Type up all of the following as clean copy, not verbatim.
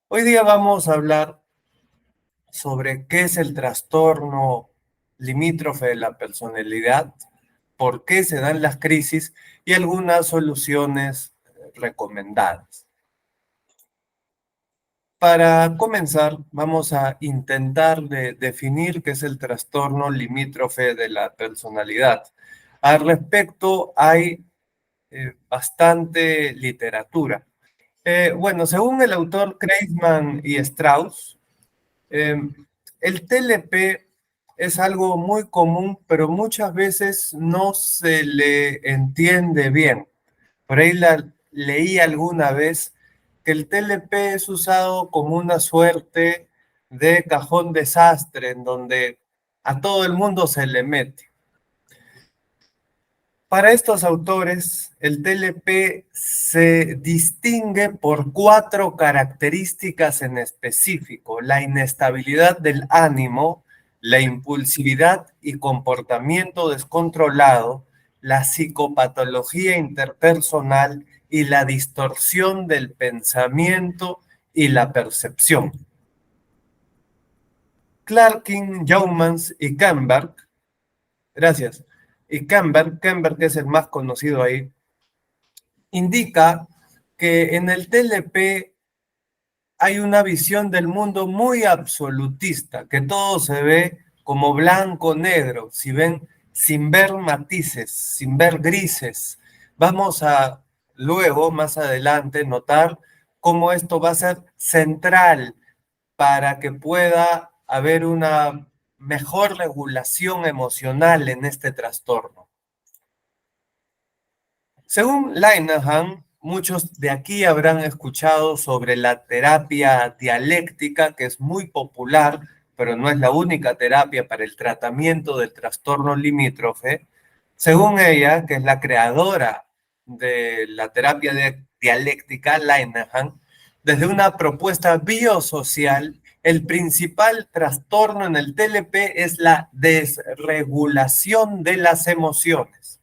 Hoy día vamos a hablar sobre qué es el trastorno limítrofe de la personalidad, por qué se dan las crisis y algunas soluciones recomendadas. Para comenzar, vamos a intentar definir qué es el trastorno limítrofe de la personalidad. Al respecto, hay bastante literatura. Bueno, según el autor Kreisman y Strauss, Eh, el TLP es algo muy común, pero muchas veces no se le entiende bien. Por ahí leí alguna vez que el TLP es usado como una suerte de cajón desastre en donde a todo el mundo se le mete. Para estos autores, el TLP se distingue por cuatro características en específico: la inestabilidad del ánimo, la impulsividad y comportamiento descontrolado, la psicopatología interpersonal y la distorsión del pensamiento y la percepción. Clarkin, Joumans y Kemberg, gracias, y Kemberg es el más conocido ahí, indica que en el TLP hay una visión del mundo muy absolutista, que todo se ve como blanco-negro, si ven, sin ver matices, sin ver grises. Vamos a luego, más adelante, notar cómo esto va a ser central para que pueda haber una mejor regulación emocional en este trastorno. Según Linehan, muchos de aquí habrán escuchado sobre la terapia dialéctica, que es muy popular, pero no es la única terapia para el tratamiento del trastorno limítrofe. Según ella, que es la creadora de la terapia dialéctica, Linehan, desde una propuesta biosocial, el principal trastorno en el TLP es la desregulación de las emociones.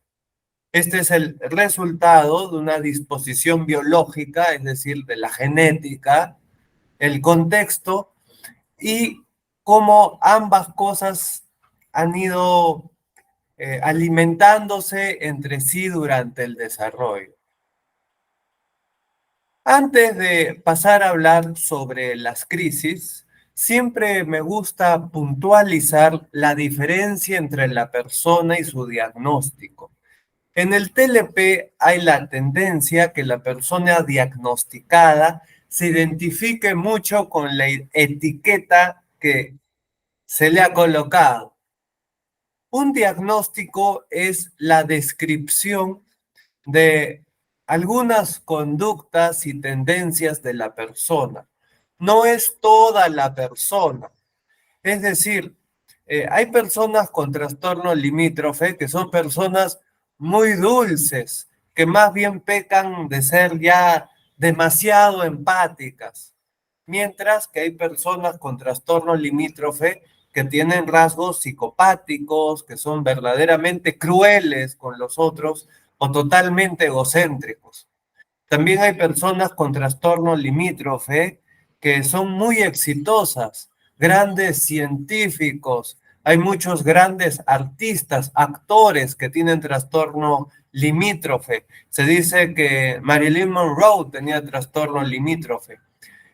Este es el resultado de una disposición biológica, es decir, de la genética, el contexto y cómo ambas cosas han ido alimentándose entre sí durante el desarrollo. Antes de pasar a hablar sobre las crisis, siempre me gusta puntualizar la diferencia entre la persona y su diagnóstico. En el TLP hay la tendencia que la persona diagnosticada se identifique mucho con la etiqueta que se le ha colocado. Un diagnóstico es la descripción de algunas conductas y tendencias de la persona. No es toda la persona. Es decir, hay personas con trastorno limítrofe que son personas muy dulces, que más bien pecan de ser ya demasiado empáticas, mientras que hay personas con trastorno limítrofe que tienen rasgos psicopáticos, que son verdaderamente crueles con los otros o totalmente egocéntricos. También hay personas con trastorno limítrofe que son muy exitosas, grandes científicos. Hay muchos grandes artistas, actores que tienen trastorno limítrofe. Se dice que Marilyn Monroe tenía trastorno limítrofe.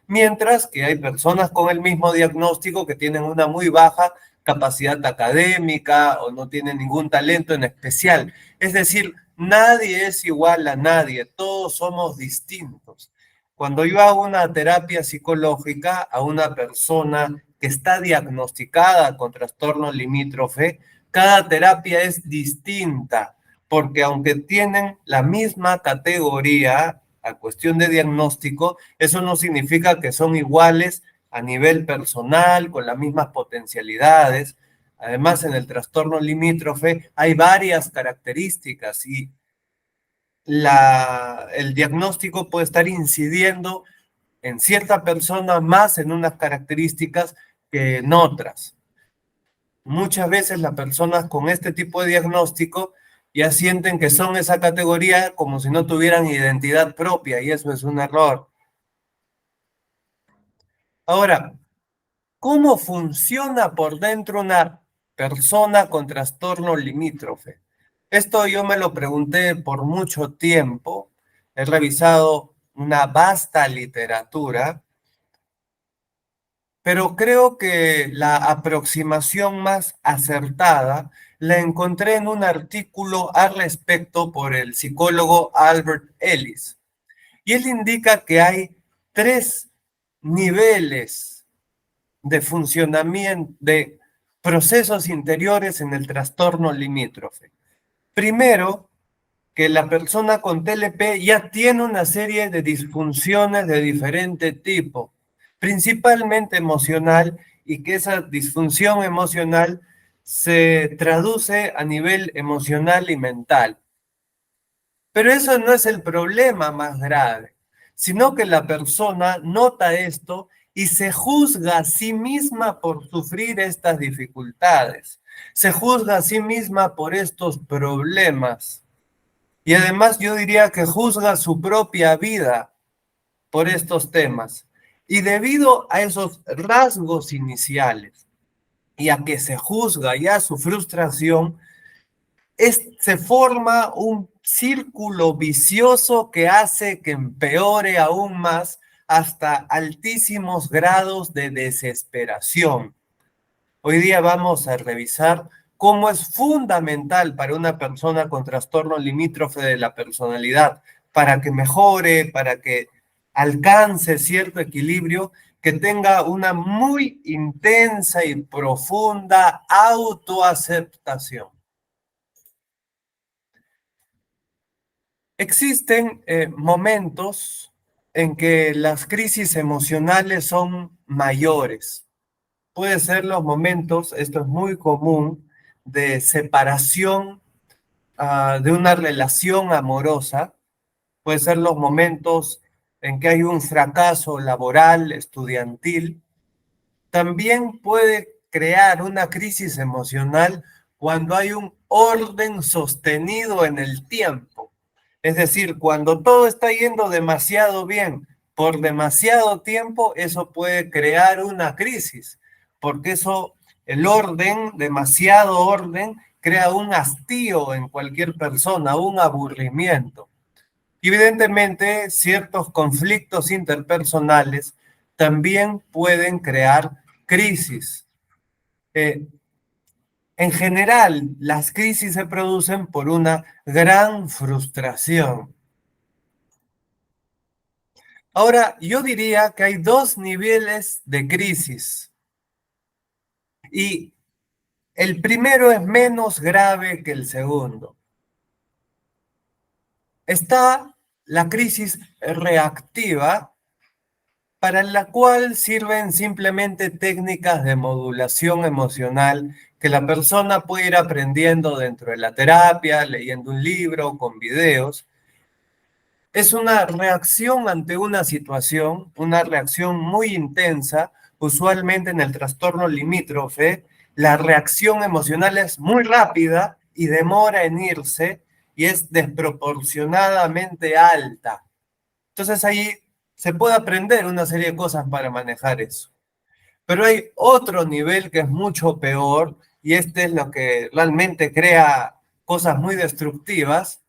Mientras que hay personas con el mismo diagnóstico que tienen una muy baja capacidad académica o no tienen ningún talento en especial. Es decir, nadie es igual a nadie, todos somos distintos. Cuando yo hago una terapia psicológica a una persona que está diagnosticada con trastorno limítrofe, cada terapia es distinta, porque aunque tienen la misma categoría a cuestión de diagnóstico, eso no significa que son iguales a nivel personal, con las mismas potencialidades. Además, en el trastorno limítrofe hay varias características y el diagnóstico puede estar incidiendo en cierta persona más en unas características que en otras. Muchas veces las personas con este tipo de diagnóstico ya sienten que son esa categoría como si no tuvieran identidad propia y eso es un error. Ahora, ¿cómo funciona por dentro una persona con trastorno limítrofe? Esto yo me lo pregunté por mucho tiempo. He revisado una vasta literatura, pero creo que la aproximación más acertada la encontré en un artículo al respecto por el psicólogo Albert Ellis. Y él indica que hay tres niveles de funcionamiento, de procesos interiores en el trastorno limítrofe. Primero, que la persona con TLP ya tiene una serie de disfunciones de diferente tipo, principalmente emocional, y que esa disfunción emocional se traduce a nivel emocional y mental. Pero eso no es el problema más grave, sino que la persona nota esto y se juzga a sí misma por sufrir estas dificultades, se juzga a sí misma por estos problemas. Y además yo diría que juzga su propia vida por estos temas. Y debido a esos rasgos iniciales y a que se juzga ya su frustración, se forma un círculo vicioso que hace que empeore aún más hasta altísimos grados de desesperación. Hoy día vamos a revisar cómo es fundamental para una persona con trastorno limítrofe de la personalidad, para que mejore, para que alcance cierto equilibrio, que tenga una muy intensa y profunda autoaceptación. Existen momentos en que las crisis emocionales son mayores. Puede ser los momentos, esto es muy común, de separación de una relación amorosa. Puede ser los momentos en que hay un fracaso laboral, estudiantil. También puede crear una crisis emocional cuando hay un orden sostenido en el tiempo. Es decir, cuando todo está yendo demasiado bien por demasiado tiempo, eso puede crear una crisis, porque eso, el orden, demasiado orden, crea un hastío en cualquier persona, un aburrimiento. Evidentemente, ciertos conflictos interpersonales también pueden crear crisis. Eh, en general, las crisis se producen por una gran frustración. Ahora, yo diría que hay dos niveles de crisis y el primero es menos grave que el segundo. Está la crisis reactiva, para la cual sirven simplemente técnicas de modulación emocional que la persona puede ir aprendiendo dentro de la terapia, leyendo un libro, con videos. Es una reacción ante una situación, una reacción muy intensa. Usualmente en el trastorno limítrofe, la reacción emocional es muy rápida y demora en irse y es desproporcionadamente alta. Entonces ahí se puede aprender una serie de cosas para manejar eso. Pero hay otro nivel que es mucho peor y este es lo que realmente crea cosas muy destructivas,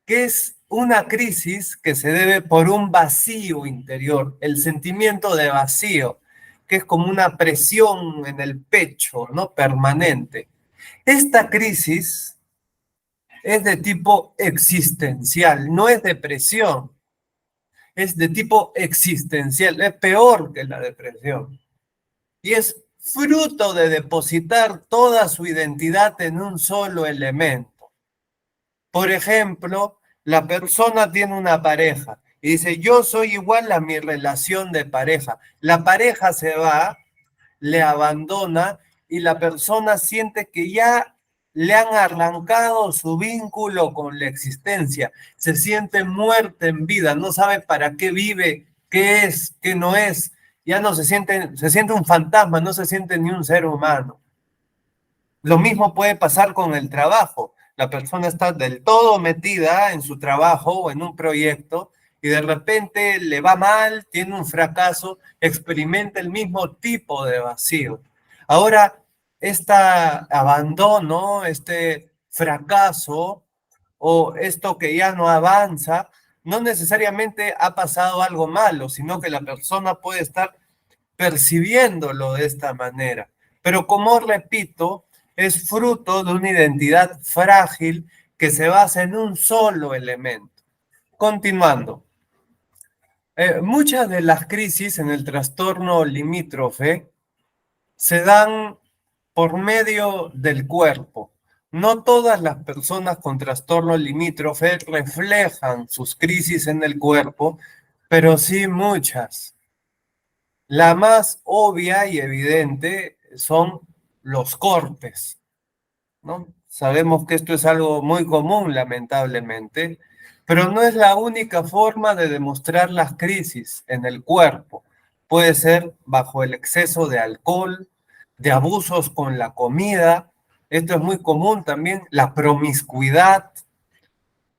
que es una crisis que se debe por un vacío interior, el sentimiento de vacío, que es como una presión en el pecho, ¿no? Permanente. Esta crisis es de tipo existencial, no es depresión, es de tipo existencial, es peor que la depresión. Y es fruto de depositar toda su identidad en un solo elemento. Por ejemplo, la persona tiene una pareja y dice, yo soy igual a mi relación de pareja. La pareja se va, le abandona y la persona siente que ya le han arrancado su vínculo con la existencia. Se siente muerta en vida, no sabe para qué vive, qué es, qué no es. Ya no se siente un fantasma, no se siente ni un ser humano. Lo mismo puede pasar con el trabajo. La persona está del todo metida en su trabajo o en un proyecto y de repente le va mal, tiene un fracaso, experimenta el mismo tipo de vacío. Ahora, este abandono, este fracaso o esto que ya no avanza, no necesariamente ha pasado algo malo, sino que la persona puede estar percibiéndolo de esta manera. Pero como repito, es fruto de una identidad frágil que se basa en un solo elemento. Continuando, muchas de las crisis en el trastorno limítrofe se dan por medio del cuerpo. No todas las personas con trastorno limítrofe reflejan sus crisis en el cuerpo, pero sí muchas. La más obvia y evidente son los cortes, ¿no? Sabemos que esto es algo muy común, lamentablemente, pero no es la única forma de demostrar las crisis en el cuerpo. Puede ser bajo el exceso de alcohol, de abusos con la comida. Esto es muy común también, la promiscuidad.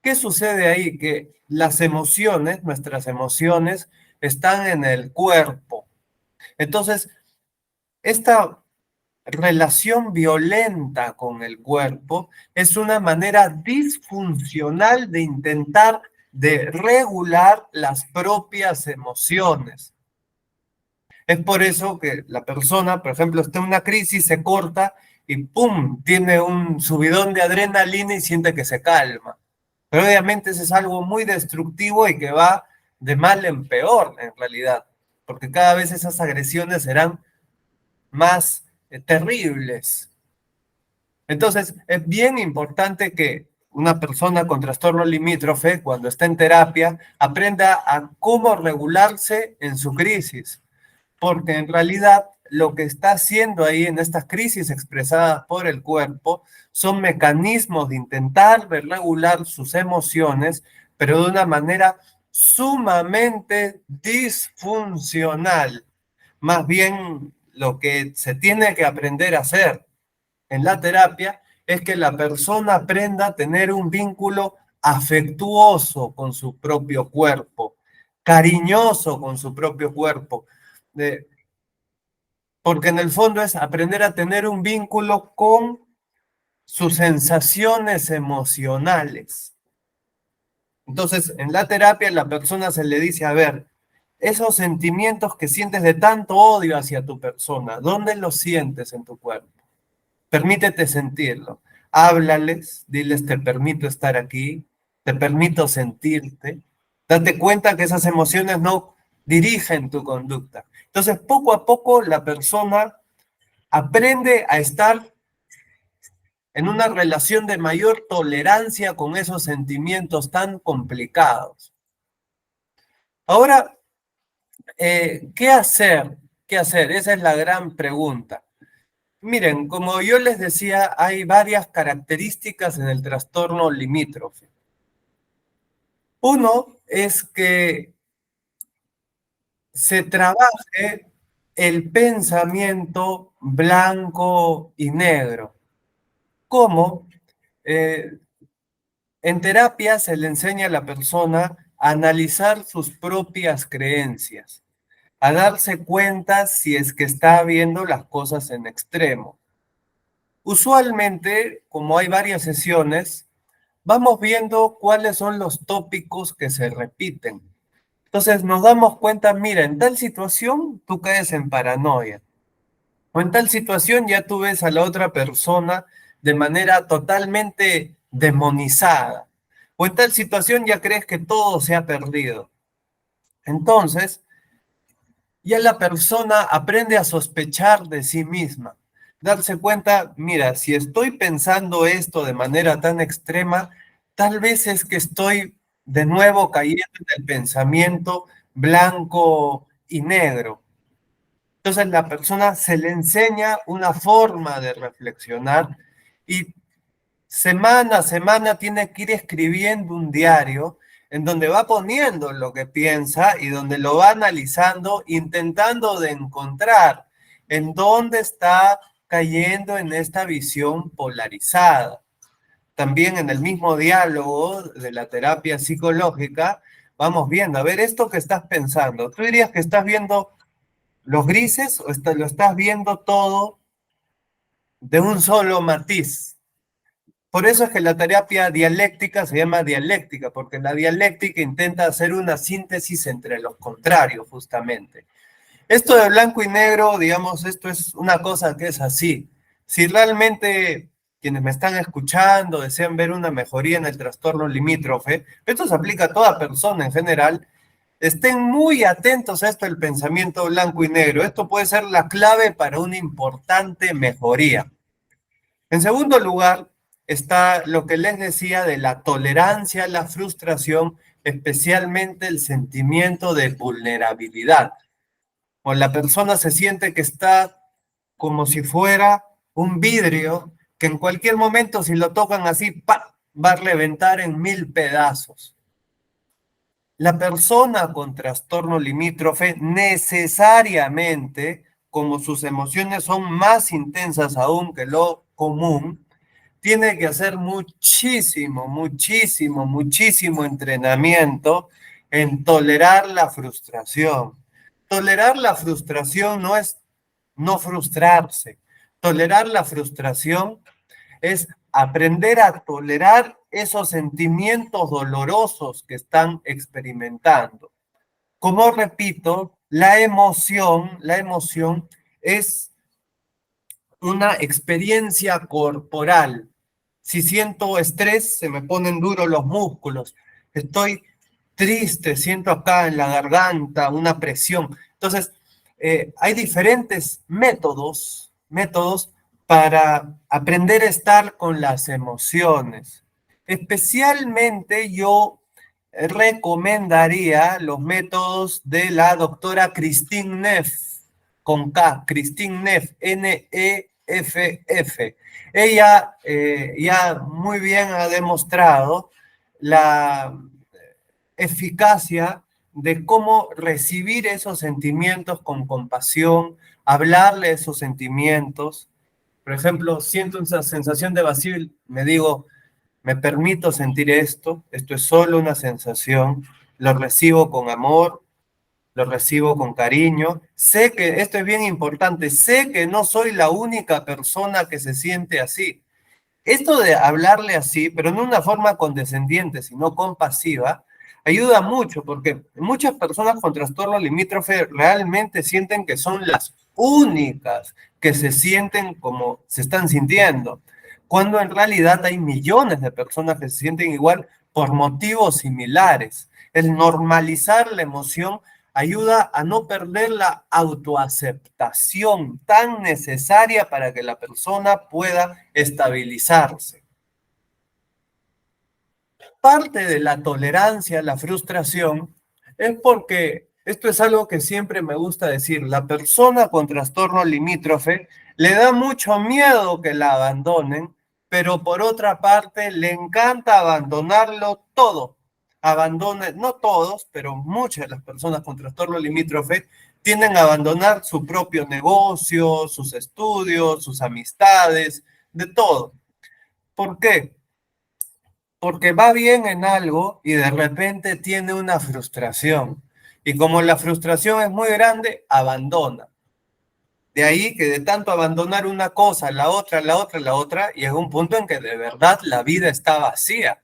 ¿Qué sucede ahí? Que las emociones, nuestras emociones, están en el cuerpo. Entonces, esta relación violenta con el cuerpo es una manera disfuncional de intentar de regular las propias emociones. Es por eso que la persona, por ejemplo, está en una crisis, se corta y ¡pum! Tiene un subidón de adrenalina y siente que se calma. Pero obviamente eso es algo muy destructivo y que va de mal en peor en realidad, porque cada vez esas agresiones serán más terribles. Entonces, es bien importante que una persona con trastorno limítrofe, cuando está en terapia, aprenda a cómo regularse en su crisis, porque en realidad lo que está haciendo ahí en estas crisis expresadas por el cuerpo son mecanismos de intentar regular sus emociones, pero de una manera sumamente disfuncional. Más bien, lo que se tiene que aprender a hacer en la terapia es que la persona aprenda a tener un vínculo afectuoso con su propio cuerpo, cariñoso con su propio cuerpo, porque en el fondo es aprender a tener un vínculo con sus sensaciones emocionales. Entonces, en la terapia la persona se le dice, a ver, esos sentimientos que sientes de tanto odio hacia tu persona, ¿dónde los sientes en tu cuerpo? Permítete sentirlo. Háblales, diles, te permito estar aquí, te permito sentirte. Date cuenta que esas emociones no dirigen tu conducta. Entonces, poco a poco la persona aprende a estar en una relación de mayor tolerancia con esos sentimientos tan complicados. Ahora, ¿qué hacer? ¿Qué hacer? Esa es la gran pregunta. Miren, como yo les decía, hay varias características en el trastorno limítrofe. Uno es que se trabaje el pensamiento blanco y negro. ¿Cómo? Eh, en terapia se le enseña a la persona a analizar sus propias creencias, a darse cuenta si es que está viendo las cosas en extremo. Usualmente, como hay varias sesiones, vamos viendo cuáles son los tópicos que se repiten. Entonces nos damos cuenta, mira, en tal situación tú caes en paranoia, o en tal situación ya tú ves a la otra persona de manera totalmente demonizada, o en tal situación ya crees que todo se ha perdido. Entonces, ya la persona aprende a sospechar de sí misma, darse cuenta, mira, si estoy pensando esto de manera tan extrema, tal vez es que estoy de nuevo cayendo en el pensamiento blanco y negro. Entonces la persona se le enseña una forma de reflexionar y semana a semana tiene que ir escribiendo un diario en donde va poniendo lo que piensa y donde lo va analizando, intentando de encontrar en dónde está cayendo en esta visión polarizada. También en el mismo diálogo de la terapia psicológica vamos viendo. A ver, esto que estás pensando, ¿tú dirías que estás viendo los grises o lo estás viendo todo de un solo matiz? Por eso es que la terapia dialéctica se llama dialéctica, porque la dialéctica intenta hacer una síntesis entre los contrarios, justamente. Esto de blanco y negro, digamos, esto es una cosa que es así. Si realmente quienes me están escuchando desean ver una mejoría en el trastorno limítrofe, esto se aplica a toda persona en general, estén muy atentos a esto del pensamiento blanco y negro. Esto puede ser la clave para una importante mejoría. En segundo lugar, está lo que les decía de la tolerancia a la frustración, especialmente el sentimiento de vulnerabilidad. O la persona se siente que está como si fuera un vidrio que en cualquier momento si lo tocan así, ¡pa!, va a reventar en 1000 pedazos. La persona con trastorno limítrofe necesariamente, como sus emociones son más intensas aún que lo común, tiene que hacer muchísimo, muchísimo, muchísimo entrenamiento en tolerar la frustración. Tolerar la frustración no es no frustrarse. Tolerar la frustración es aprender a tolerar esos sentimientos dolorosos que están experimentando. Como repito, la emoción es una experiencia corporal. Si siento estrés, se me ponen duros los músculos. Estoy triste, siento acá en la garganta una presión. Entonces, hay diferentes métodos para aprender a estar con las emociones. Especialmente yo recomendaría los métodos de la doctora Christine Neff, con K, Christine Neff, Neff. Ella ya muy bien ha demostrado la eficacia de cómo recibir esos sentimientos con compasión, hablarle esos sentimientos. Por ejemplo, siento una sensación de vacío y me digo, me permito sentir esto es solo una sensación, lo recibo con amor, lo recibo con cariño. Sé que, esto es bien importante, sé que no soy la única persona que se siente así. Esto de hablarle así, pero no de una forma condescendiente, sino compasiva, ayuda mucho porque muchas personas con trastorno limítrofe realmente sienten que son las únicas que se sienten como se están sintiendo, cuando en realidad hay millones de personas que se sienten igual por motivos similares. El normalizar la emoción ayuda a no perder la autoaceptación tan necesaria para que la persona pueda estabilizarse. Parte de la tolerancia a la frustración es porque esto es algo que siempre me gusta decir, la persona con trastorno limítrofe le da mucho miedo que la abandonen, pero por otra parte le encanta abandonarlo todo. Abandone, no todos, pero muchas de las personas con trastorno limítrofe tienden a abandonar su propio negocio, sus estudios, sus amistades, de todo. ¿Por qué? Porque va bien en algo y de repente tiene una frustración. Y como la frustración es muy grande, abandona. De ahí que de tanto abandonar una cosa, la otra, llega un punto en que de verdad la vida está vacía.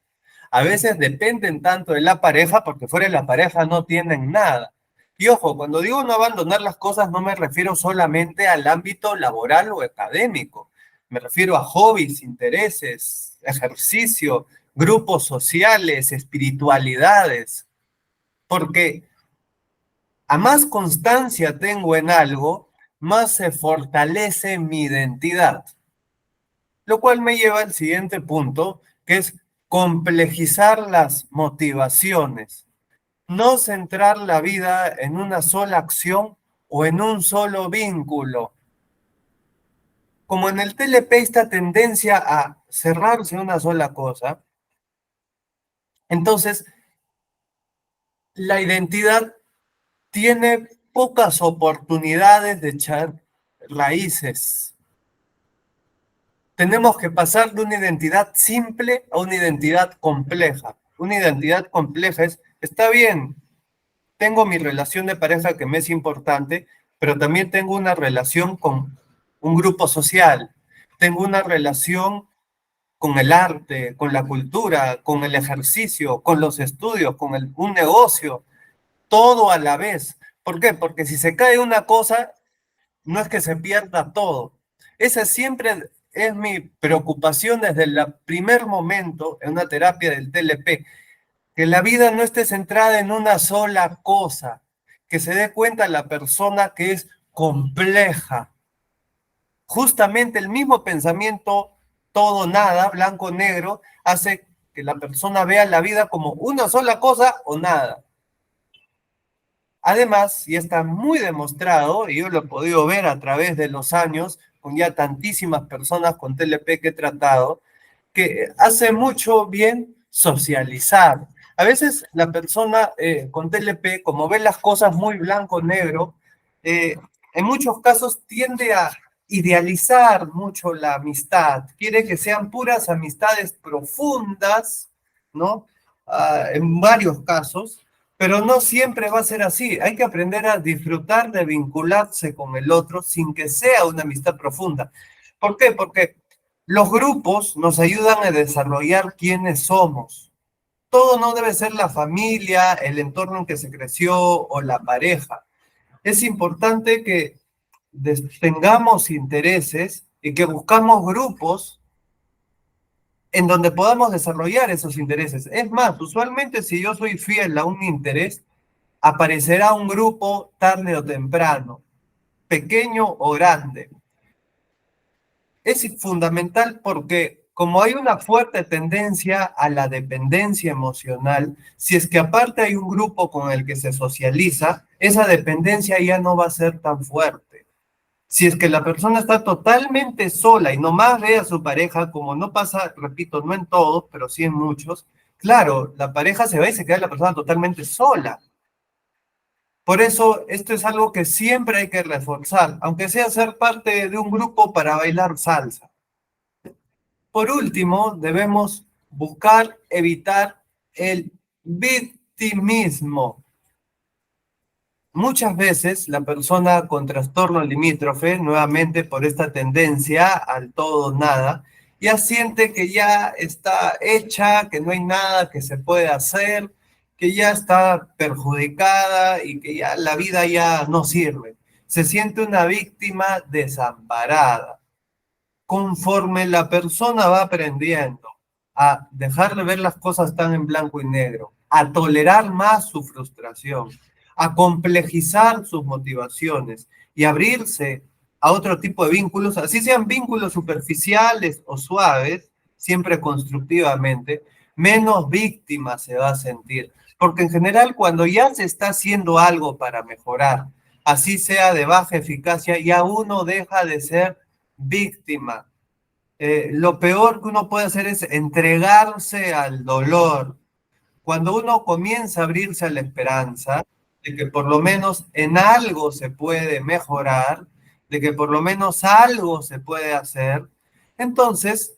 A veces dependen tanto de la pareja porque fuera de la pareja no tienen nada. Y ojo, cuando digo no abandonar las cosas no me refiero solamente al ámbito laboral o académico. Me refiero a hobbies, intereses, ejercicio, grupos sociales, espiritualidades. Porque a más constancia tengo en algo, más se fortalece mi identidad. Lo cual me lleva al siguiente punto, que es complejizar las motivaciones. No centrar la vida en una sola acción o en un solo vínculo. Como en el TLP esta tendencia a cerrarse en una sola cosa, entonces la identidad tiene pocas oportunidades de echar raíces. Tenemos que pasar de una identidad simple a una identidad compleja. Una identidad compleja es Está bien, tengo mi relación de pareja que me es importante, pero también tengo una relación con un grupo social, tengo una relación con el arte, con la cultura, con el ejercicio, con los estudios, con un negocio, todo a la vez. ¿Por qué? Porque si se cae una cosa, no es que se pierda todo. Esa siempre es mi preocupación desde el primer momento en una terapia del TLP, que la vida no esté centrada en una sola cosa, que se dé cuenta la persona que es compleja. Justamente el mismo pensamiento, todo nada, blanco negro, hace que la persona vea la vida como una sola cosa o nada. Además, y está muy demostrado, y yo lo he podido ver a través de los años, con ya tantísimas personas con TLP que he tratado, que hace mucho bien socializar. A veces la persona con TLP, como ve las cosas muy blanco-negro, en muchos casos tiende a idealizar mucho la amistad, quiere que sean puras amistades profundas, ¿no? En varios casos, pero no siempre va a ser así. Hay que aprender a disfrutar de vincularse con el otro sin que sea una amistad profunda. ¿Por qué? Porque los grupos nos ayudan a desarrollar quiénes somos. Todo no debe ser la familia, el entorno en que se creció o la pareja. Es importante que tengamos intereses y que buscamos grupos en donde podamos desarrollar esos intereses. Es más, usualmente si yo soy fiel a un interés, aparecerá un grupo tarde o temprano, pequeño o grande. Es fundamental porque como hay una fuerte tendencia a la dependencia emocional, si es que aparte hay un grupo con el que se socializa, esa dependencia ya no va a ser tan fuerte. Si es que la persona está totalmente sola y nomás ve a su pareja, como no pasa, repito, no en todos, pero sí en muchos, claro, la pareja se va y se queda la persona totalmente sola. Por eso, esto es algo que siempre hay que reforzar, aunque sea ser parte de un grupo para bailar salsa. Por último, debemos buscar evitar el victimismo. Muchas veces la persona con trastorno limítrofe, nuevamente por esta tendencia al todo o nada, ya siente que ya está hecha, que no hay nada que se puede hacer, que ya está perjudicada y que ya la vida ya no sirve. Se siente una víctima desamparada. Conforme la persona va aprendiendo a dejar de ver las cosas tan en blanco y negro, a tolerar más su frustración, a complejizar sus motivaciones y abrirse a otro tipo de vínculos, así sean vínculos superficiales o suaves, siempre constructivamente, menos víctima se va a sentir. Porque en general cuando ya se está haciendo algo para mejorar, así sea de baja eficacia, ya uno deja de ser víctima. Lo peor que uno puede hacer es entregarse al dolor. Cuando uno comienza a abrirse a la esperanza de que por lo menos en algo se puede mejorar, de que por lo menos algo se puede hacer, entonces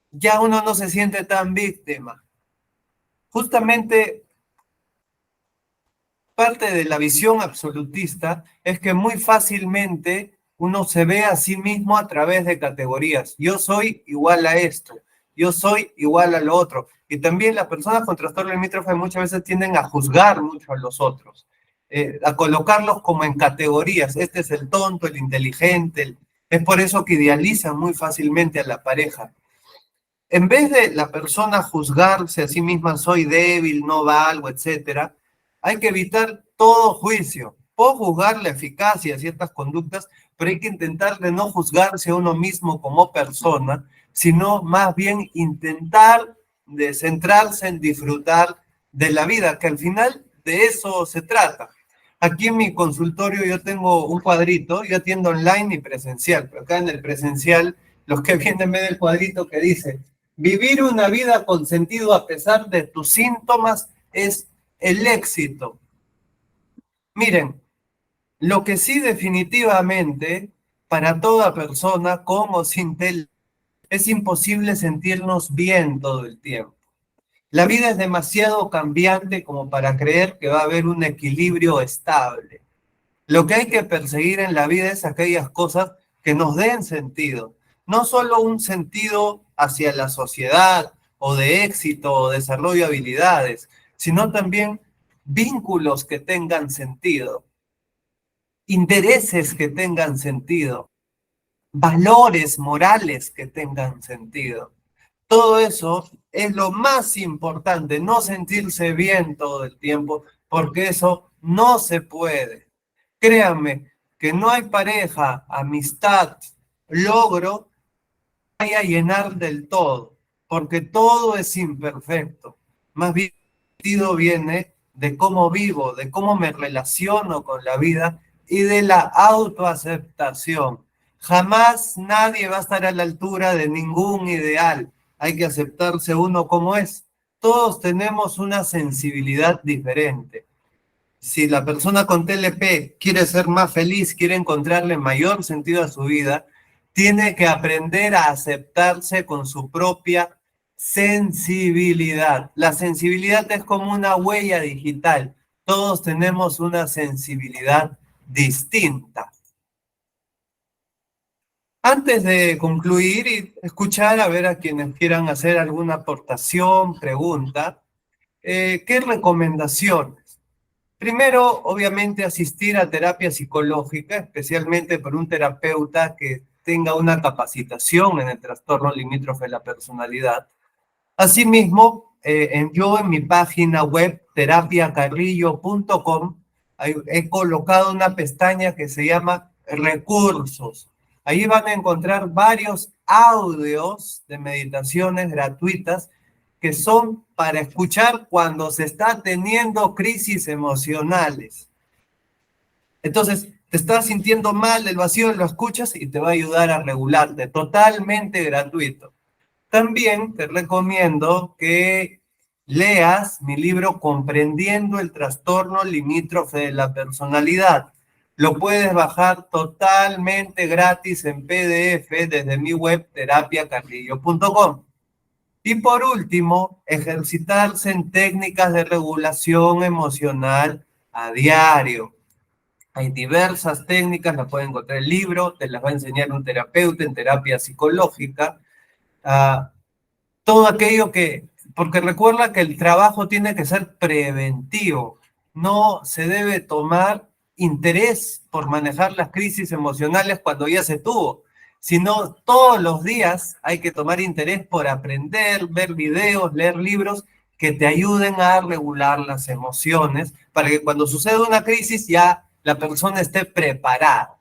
ya uno no se siente tan víctima. Justamente parte de la visión absolutista es que muy fácilmente uno se ve a sí mismo a través de categorías. Yo soy igual a esto, yo soy igual a lo otro. Y también las personas con trastorno limítrofe muchas veces tienden a juzgar mucho a los otros, a colocarlos como en categorías. Este es el tonto, el inteligente. Es por eso que idealizan muy fácilmente a la pareja. En vez de la persona juzgarse a sí misma, soy débil, no valgo, etcétera, hay que evitar todo juicio. Puedo juzgar la eficacia de ciertas conductas, pero hay que intentar de no juzgarse a uno mismo como persona, sino más bien intentar de centrarse en disfrutar de la vida, que al final de eso se trata. Aquí en mi consultorio yo tengo un cuadrito, yo atiendo online y presencial, pero acá en el presencial, los que vienen ven el cuadrito que dice: vivir una vida con sentido a pesar de tus síntomas es el éxito. Miren, lo que sí definitivamente para toda persona con o sin TEL es imposible sentirnos bien todo el tiempo. La vida es demasiado cambiante como para creer que va a haber un equilibrio estable. Lo que hay que perseguir en la vida es aquellas cosas que nos den sentido. No solo un sentido hacia la sociedad o de éxito o desarrollo de habilidades, sino también vínculos que tengan sentido, intereses que tengan sentido, valores morales que tengan sentido. Todo eso es lo más importante, no sentirse bien todo el tiempo, porque eso no se puede. Créanme que no hay pareja, amistad, logro que vaya a llenar del todo, porque todo es imperfecto. Más bien, el sentido viene de cómo vivo, de cómo me relaciono con la vida y de la autoaceptación. Jamás nadie va a estar a la altura de ningún ideal. Hay que aceptarse uno como es. Todos tenemos una sensibilidad diferente. Si la persona con TLP quiere ser más feliz, quiere encontrarle mayor sentido a su vida, tiene que aprender a aceptarse con su propia sensibilidad. La sensibilidad es como una huella digital. Todos tenemos una sensibilidad distinta. Antes de concluir y escuchar a ver a quienes quieran hacer alguna aportación, pregunta, ¿qué recomendaciones? Primero, obviamente, asistir a terapia psicológica, especialmente por un terapeuta que tenga una capacitación en el trastorno limítrofe de la personalidad. Asimismo, yo en mi página web terapiacarrillo.com he colocado una pestaña que se llama Recursos. Ahí van a encontrar varios audios de meditaciones gratuitas que son para escuchar cuando se está teniendo crisis emocionales. Entonces, te estás sintiendo mal del vacío, lo escuchas y te va a ayudar a regularte, totalmente gratuito. También te recomiendo que leas mi libro Comprendiendo el trastorno limítrofe de la personalidad. Lo puedes bajar totalmente gratis en PDF desde mi web terapiacarrillo.com. Y por último, ejercitarse en técnicas de regulación emocional a diario. Hay diversas técnicas, las pueden encontrar en el libro, te las va a enseñar un terapeuta en terapia psicológica. Todo aquello porque recuerda que el trabajo tiene que ser preventivo, no se debe tomar interés por manejar las crisis emocionales cuando ya se tuvo, sino todos los días hay que tomar interés por aprender, ver videos, leer libros que te ayuden a regular las emociones para que cuando suceda una crisis ya la persona esté preparada.